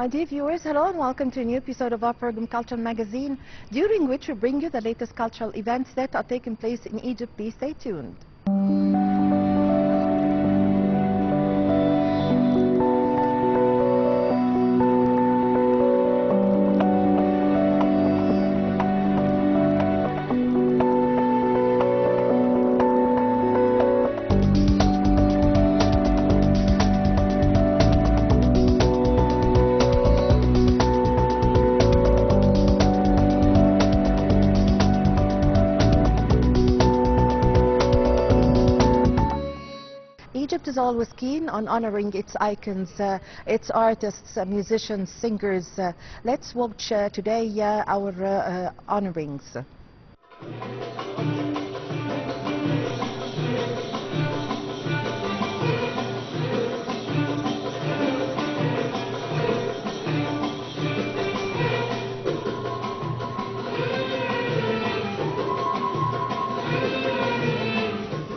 My dear viewers, hello and welcome to a new episode of our program Culture Magazine, during which we bring you the latest cultural events that are taking place in Egypt. Please stay tuned. Egypt is always keen on honoring its icons, its artists, musicians, singers. Let's watch today our honorings.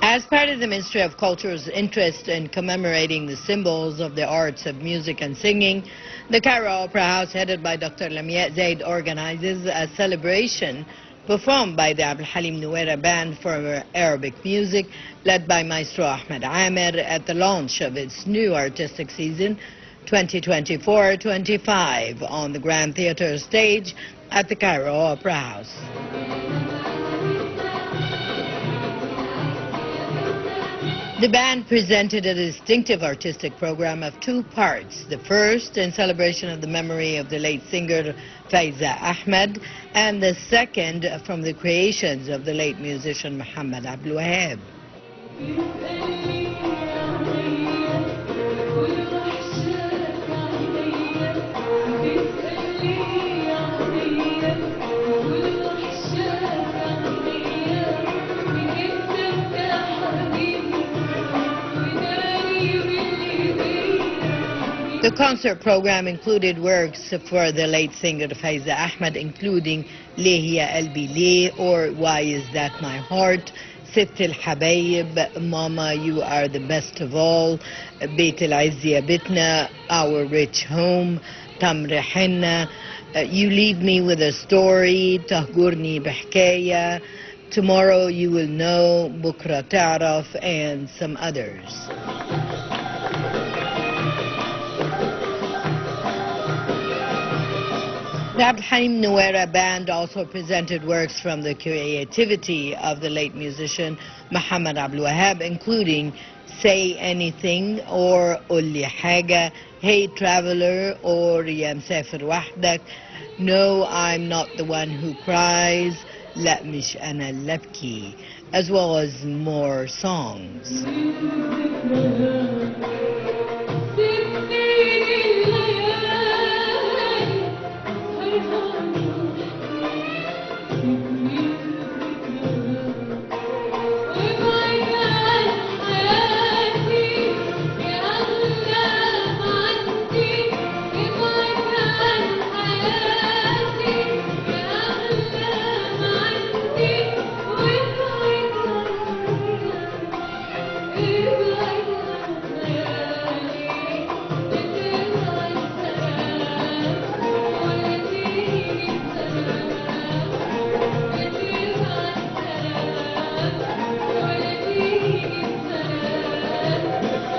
As part of the Ministry of Culture's interest in commemorating the symbols of the arts of music and singing, the Cairo Opera House, headed by Dr. Lamia Zaid, organizes a celebration performed by the Abdul Halim Nuwera Band for Arabic Music, led by Maestro Ahmed Amer, at the launch of its new artistic season 2024-25 on the Grand Theater stage at the Cairo Opera House. The band presented a distinctive artistic program of two parts. The first in celebration of the memory of the late singer Faiza Ahmed, and the second from the creations of the late musician Muhammad Abdul Wahab. The concert program included works for the late singer Faiza Ahmed, including Leh Ya Albi Leh, or Why Is That My Heart, Sitt Al Habayib, Mama You Are the Best of All, Beit Al Izzi Ya Bitna, Our Rich Home, Tamr Henna, You Leave Me With a Story, Tahgurni Bihkaya, Tomorrow You Will Know, Bukra Ta'raf, and some others. The Abdul Halim Nuwera Band also presented works from the creativity of the late musician Muhammad Abdul Wahab, including Say Anything or Ulli Haga, Hey Traveler or Ya Msafir Wahdak, No, I'm Not the One Who Cries, La Mish Ana Labki, as well as more songs.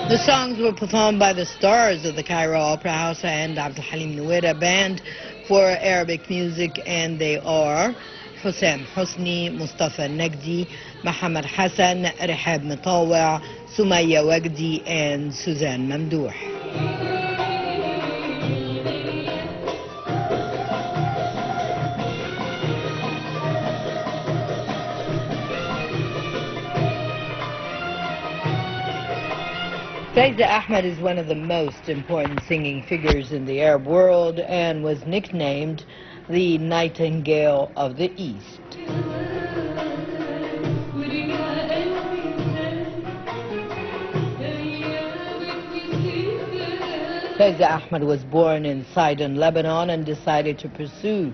The songs were performed by the stars of the Cairo Opera House and Abdul Halim Nuwera Band for Arabic Music, and they are Hussam Hosni, Mustafa Nagdi, Muhammad Hassan, Rihab Mutawa, Sumaya Wagdi, and Suzanne Mamdouh. Faiza Ahmed is one of the most important singing figures in the Arab world and was nicknamed the Nightingale of the East. Faiza Ahmed was born in Sidon, Lebanon, and decided to pursue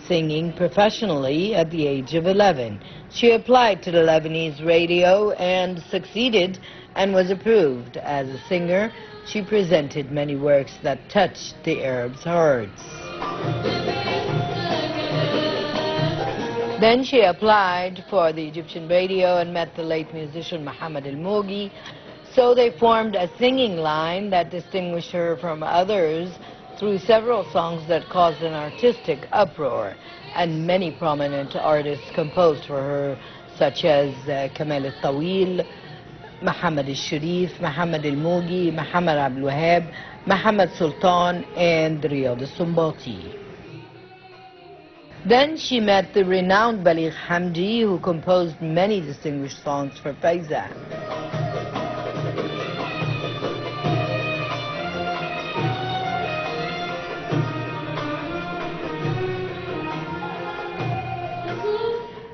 singing professionally at the age of 11. She applied to the Lebanese radio and succeeded and was approved. As a singer, she presented many works that touched the Arabs' hearts. Then she applied for the Egyptian radio and met the late musician Mohammed El-Moghi, so they formed a singing line that distinguished her from others through several songs that caused an artistic uproar, and many prominent artists composed for her, such as Kamal Al-Tawil, Mohammed Al-Sharif, Mohammed El-Moghi, Mohammed Abdul Wahab, Mohammed Sultan, and Riyad Al-Sumbati. Then she met the renowned Baligh Hamdi, who composed many distinguished songs for Faiza.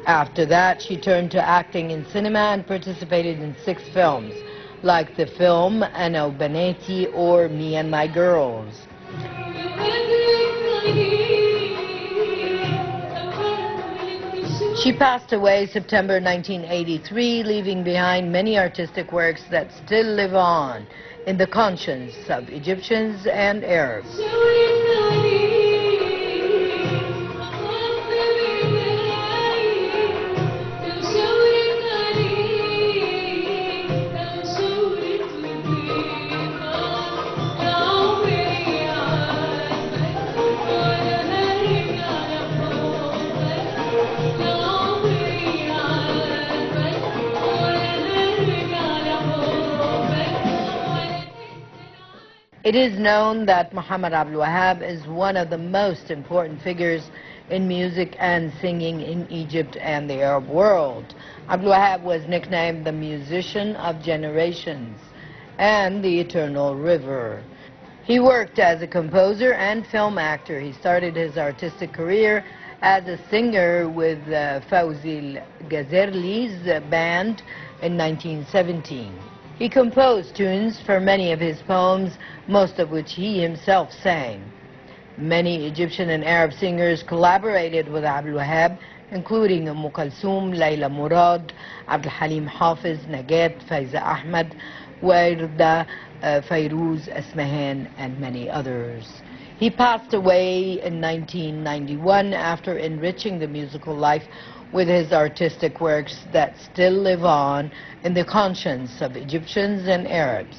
After that, she turned to acting in cinema and participated in 6 films, like the film Ana Banati or Me and My Girls. She passed away September 1983, leaving behind many artistic works that still live on in the conscience of Egyptians and Arabs. It is known that Mohammed Abdul Wahab is one of the most important figures in music and singing in Egypt and the Arab world. Abdul Wahab was nicknamed the musician of generations and the eternal river. He worked as a composer and film actor. He started his artistic career as a singer with Fawzi Ghazerli's band in 1917. He composed tunes for many of his poems, most of which he himself sang. Many Egyptian and Arab singers collaborated with Abdul Wahab, including Kulthum, Layla Murad, Abdul Halim Hafiz, Nagat, Faiza Ahmed, Warda, Fairuz Esmahan, and many others. He passed away in 1991 after enriching the musical life with his artistic works that still live on in the conscience of Egyptians and Arabs.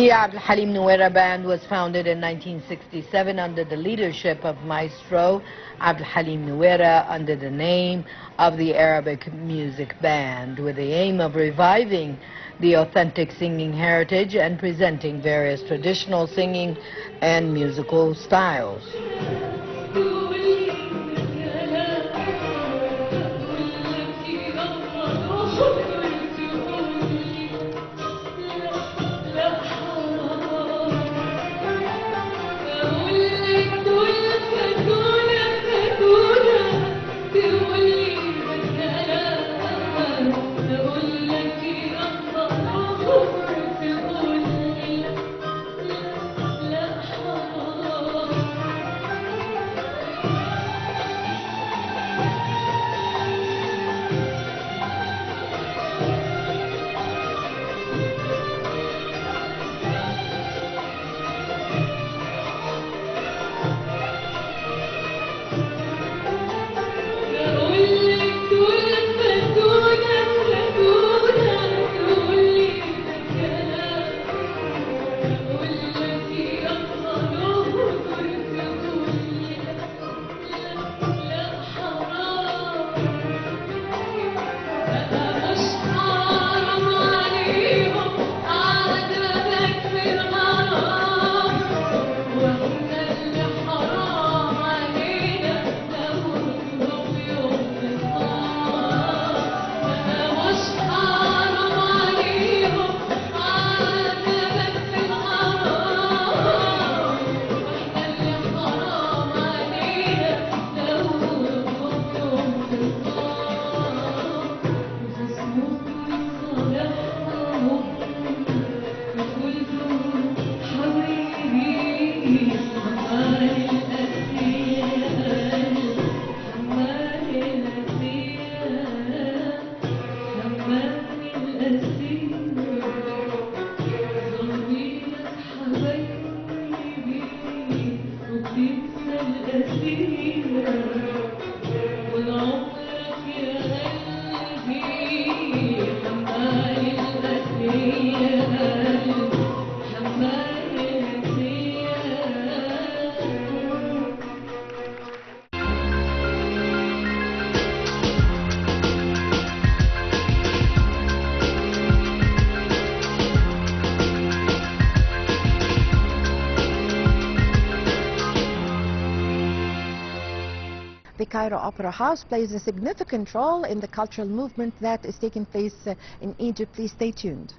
The Abdul Halim Nuera Band was founded in 1967 under the leadership of Maestro Abdul Halim Nuera under the name of the Arabic Music Band, with the aim of reviving the authentic singing heritage and presenting various traditional singing and musical styles. The Cairo Opera House plays a significant role in the cultural movement that is taking place in Egypt. Please stay tuned.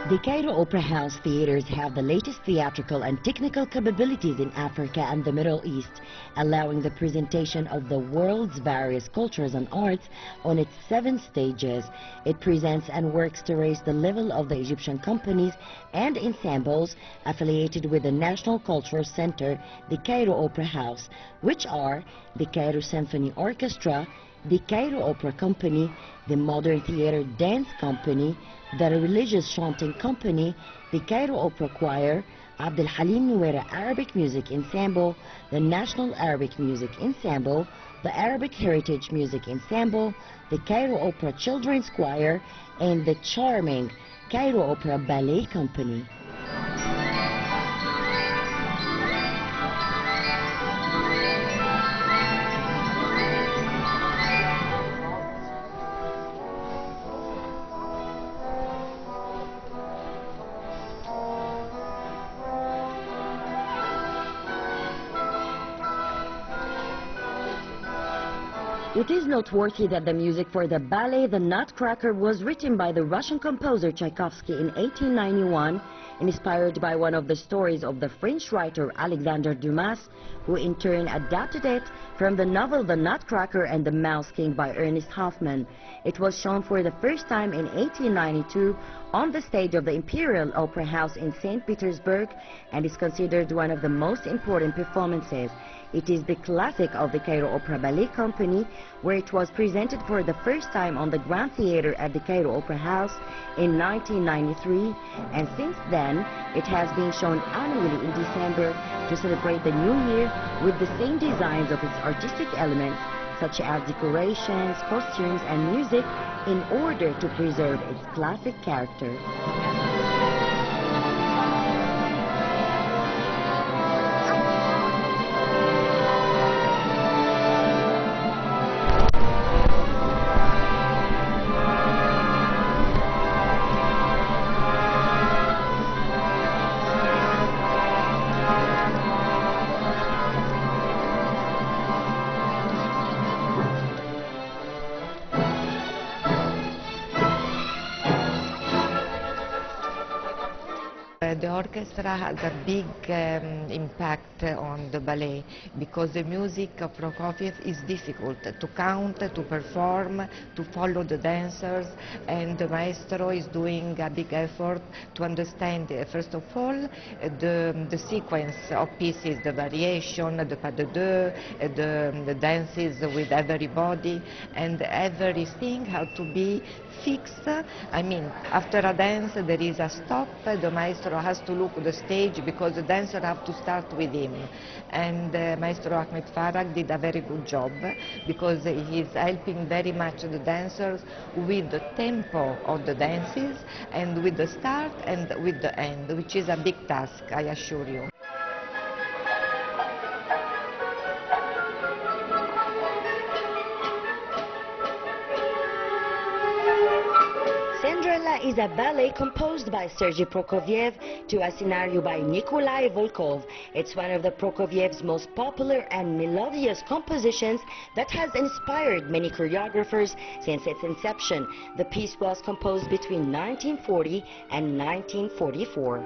The Cairo Opera House theaters have the latest theatrical and technical capabilities in Africa and the Middle East, allowing the presentation of the world's various cultures and arts on its 7 stages. It presents and works to raise the level of the Egyptian companies and ensembles affiliated with the National Cultural Center, the Cairo Opera House, which are the Cairo Symphony Orchestra, the Cairo Opera Company, the Modern Theater Dance Company, the Religious Chanting Company, the Cairo Opera Choir, Abdul Halim Nuera Arabic Music Ensemble, the National Arabic Music Ensemble, the Arabic Heritage Music Ensemble, the Cairo Opera Children's Choir, and the charming Cairo Opera Ballet Company. It is noteworthy that the music for the ballet The Nutcracker was written by the Russian composer Tchaikovsky in 1891, inspired by one of the stories of the French writer Alexandre Dumas, who in turn adapted it from the novel The Nutcracker and the Mouse King by Ernest Hoffmann. It was shown for the first time in 1892 on the stage of the Imperial Opera House in St. Petersburg and is considered one of the most important performances. It is the classic of the Cairo Opera Ballet Company, where it was presented for the first time on the Grand Theatre at the Cairo Opera House in 1993, and since then it has been shown annually in December to celebrate the new year with the same designs of its artistic elements, such as decorations, costumes and music, in order to preserve its classic character. The orchestra has a big impact on the ballet because the music of Prokofiev is difficult to count, to perform, to follow the dancers, and the maestro is doing a big effort to understand, first of all, the sequence of pieces, the variation, the pas de deux, the dances with everybody, and everything has to be fixed. I mean, after a dance there is a stop, the maestro has to look at the stage because the dancer have to start with him. And Maestro Ahmed Farag did a very good job because he is helping very much the dancers with the tempo of the dances and with the start and with the end, which is a big task, I assure you. Cinderella is a ballet composed by Sergei Prokofiev to a scenario by Nikolai Volkov. It's one of the Prokofiev's most popular and melodious compositions that has inspired many choreographers since its inception. The piece was composed between 1940 and 1944.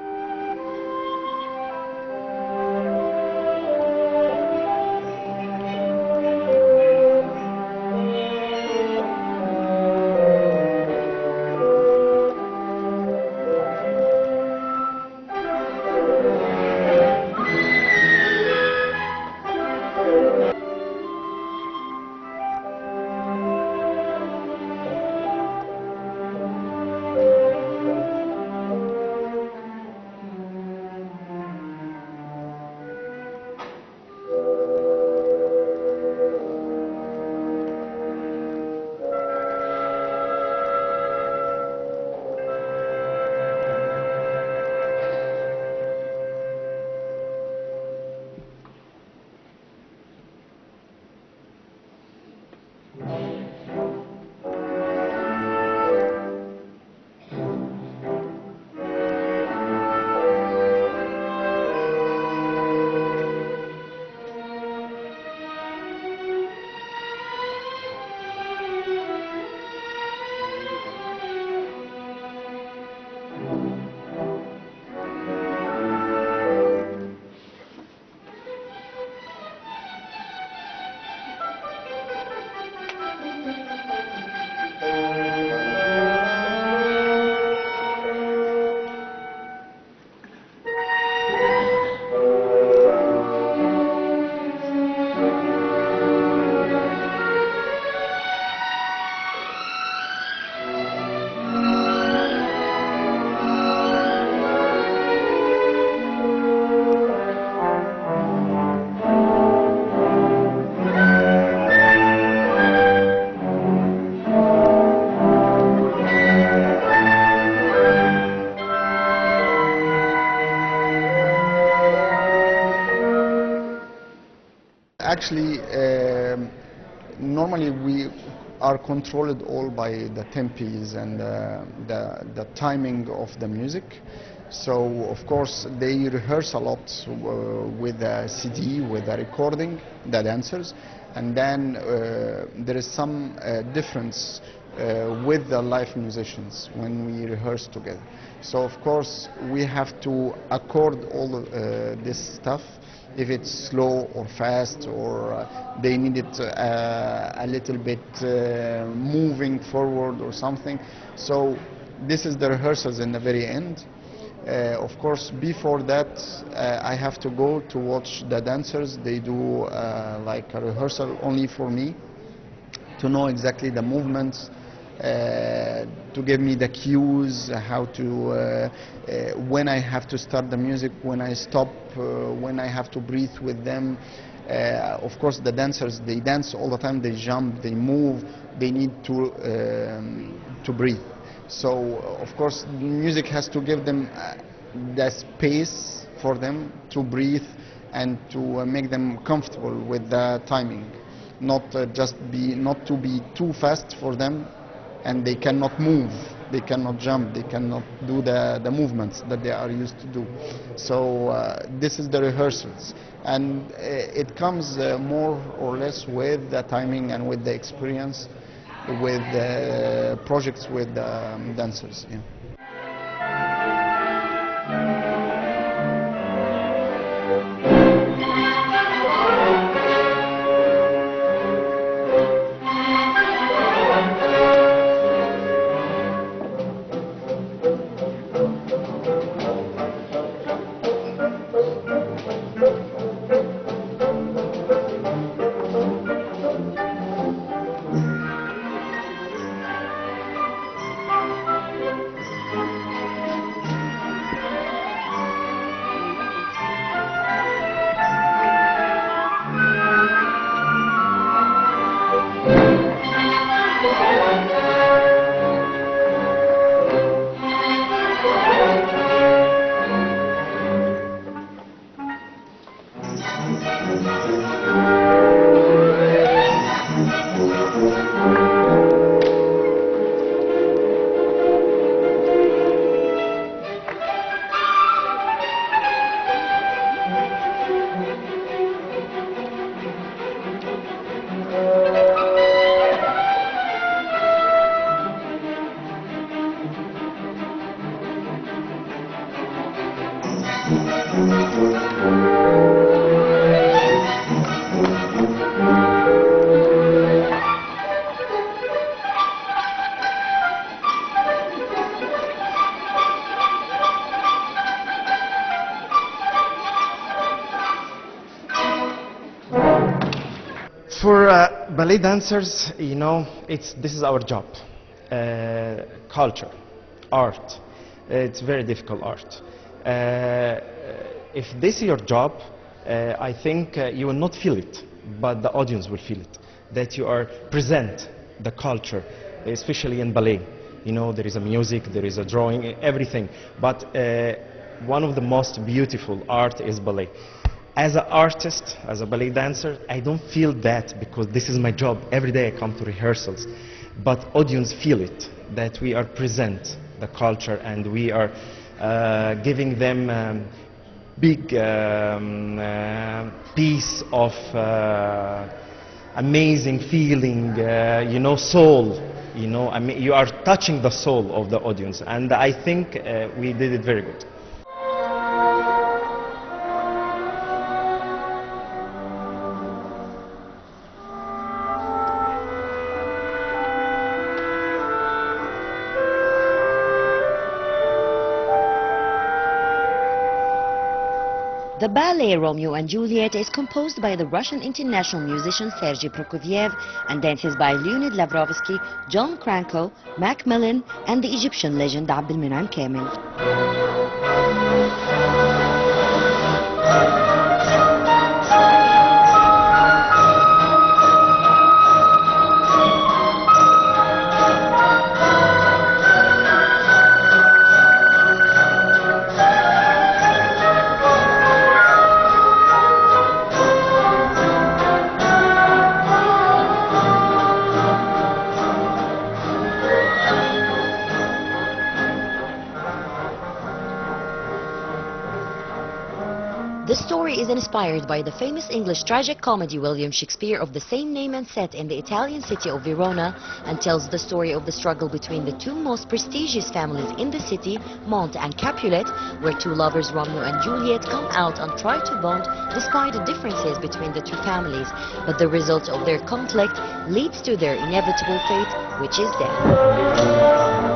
Actually, normally we are controlled all by the tempos and the timing of the music. So of course they rehearse a lot with the CD, with the recording, the dancers, and then there is some difference with the live musicians when we rehearse together. So of course we have to accord all this stuff, if it's slow or fast, or they need it a little bit moving forward or something. So this is the rehearsals in the very end. Of course, before that, I have to go to watch the dancers. They do like a rehearsal only for me, to know exactly the movements, to give me the cues, how to, when I have to start the music, when I stop, when I have to breathe with them. Of course, the dancers, they dance all the time, they jump, they move, they need to breathe. So, of course, music has to give them the space for them to breathe and to make them comfortable with the timing. Not not to be too fast for them, and they cannot move, they cannot jump, they cannot do the movements that they are used to do. So this is the rehearsals, and it comes more or less with the timing and with the experience, with projects with dancers. Yeah. For ballet dancers, you know, this is our job. Culture, art, it's very difficult art. If this is your job, I think you will not feel it, but the audience will feel it, that you are present the culture, especially in ballet. You know, there is a music, there is a drawing, everything, but one of the most beautiful art is ballet. As an artist, as a ballet dancer, I don't feel that because this is my job. Every day I come to rehearsals. But audience feel it, that we are present, the culture, and we are giving them big piece of amazing feeling, you know, soul. You know, I mean, you are touching the soul of the audience, and I think we did it very good. The ballet Romeo and Juliet is composed by the Russian international musician Sergei Prokofiev and dances by Leonid Lavrovsky, John Cranko, Macmillan, and the Egyptian legend Abdelmenem Kamel. The story is inspired by the famous English tragic comedy William Shakespeare of the same name and set in the Italian city of Verona, and tells the story of the struggle between the two most prestigious families in the city, Monte and Capulet, where two lovers, Romeo and Juliet, come out and try to bond despite the differences between the two families. But the result of their conflict leads to their inevitable fate, which is death.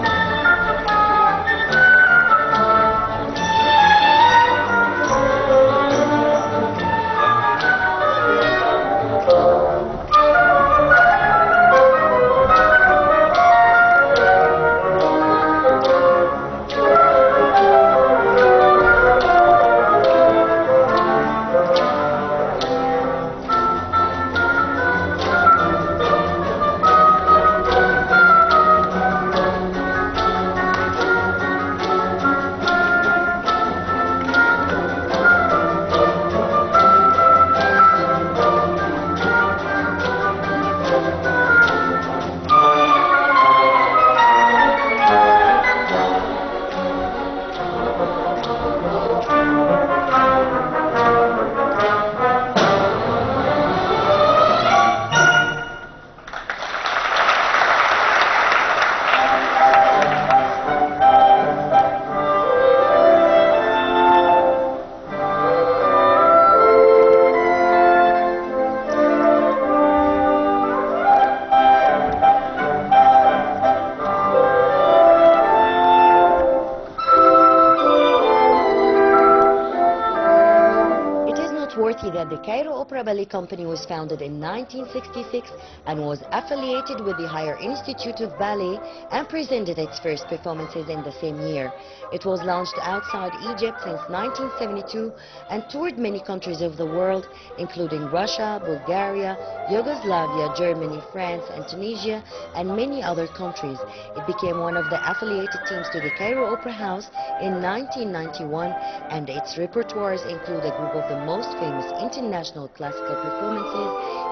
That the Cairo Opera Ballet Company was founded in 1966 and was affiliated with the Higher Institute of Ballet and presented its first performances in the same year. It was launched outside Egypt since 1972 and toured many countries of the world, including Russia, Bulgaria, Yugoslavia, Germany, France, and Tunisia, and many other countries. It became one of the affiliated teams to the Cairo Opera House in 1991, and its repertoires include a group of the most famous international classical performances,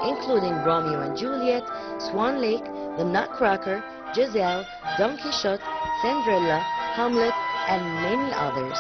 including Romeo and Juliet, Swan Lake, The Nutcracker, Giselle, Don Quixote, Cinderella, Hamlet, and many others.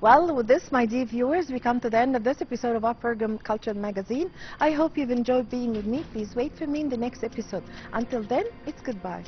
Well, with this, my dear viewers, we come to the end of this episode of our program, Culture Magazine. I hope you've enjoyed being with me. Please wait for me in the next episode. Until then, it's goodbye.